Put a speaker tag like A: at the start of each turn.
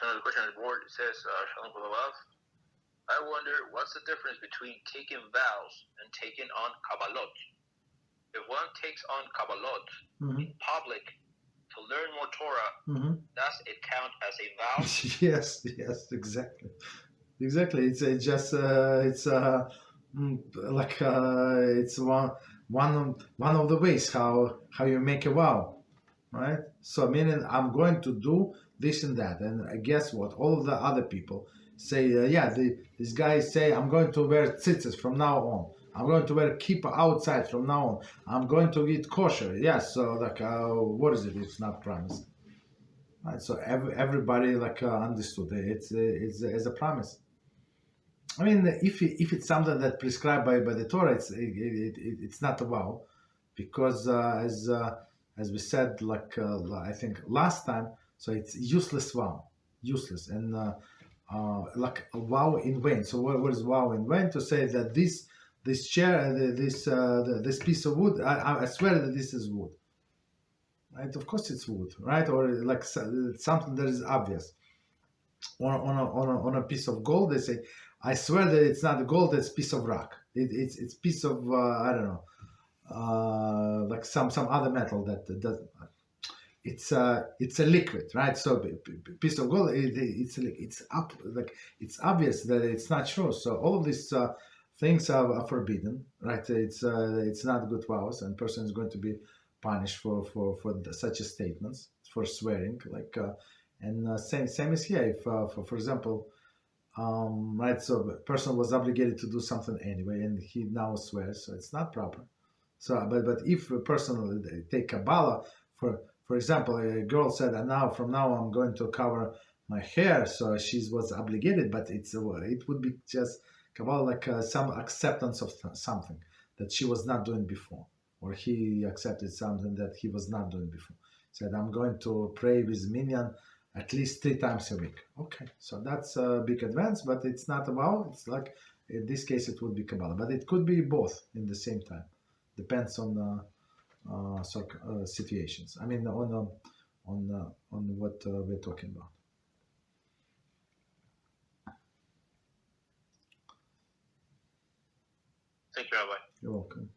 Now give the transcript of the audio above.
A: another question on the board. It says, Shalom Love. I wonder what's the difference between taking vows and taking on Kabbalot. If one takes on Kabbalot in public to learn more Torah, does it count as a vow?
B: Yes, exactly. It's just it's one of the ways how you make a vow, right? So meaning I'm going to do this and that, and guess what? All of the other people say, these guys say I'm going to wear tzitzis from now on. I'm going to wear kippah outside from now on. I'm going to eat kosher. Yes, so what is it? It's not promised. Right, so everybody understood it. It's as a promise. I mean, if it's something that prescribed by the Torah, it's not a vow, because as we said, I think last time, so it's useless vow, useless, and like a vow in vain. So what is vow in vain? To say that this chair, this piece of wood, I swear that this is wood. Right? Of course it's wood, right? Or like something that is obvious. On a piece of gold, they say, I swear that it's not gold, it's piece of rock. It's piece of I don't know, like some other metal that does. It's a liquid, right? So piece of gold, it's obvious that it's not true. So all of these things are forbidden, right? It's not good vows, and person is going to be punished for such statements, for swearing, and same as here. If for example, right, so the person was obligated to do something anyway, and he now swears, so it's not proper. So but if a person take Kabbalah, for example, a girl said, now from now I'm going to cover my hair, so she was obligated, but it would be just Kabbalah, some acceptance of something that she was not doing before, or he accepted something that he was not doing before. Said, I'm going to pray with minyan at least 3 times a week. Okay, so that's a big advance, but it's not a vow. It's like, in this case, it would be Kabbalah, but it could be both in the same time. Depends on situations. I mean, on what we're talking about.
A: Thank you, Rabbi.
B: You're welcome.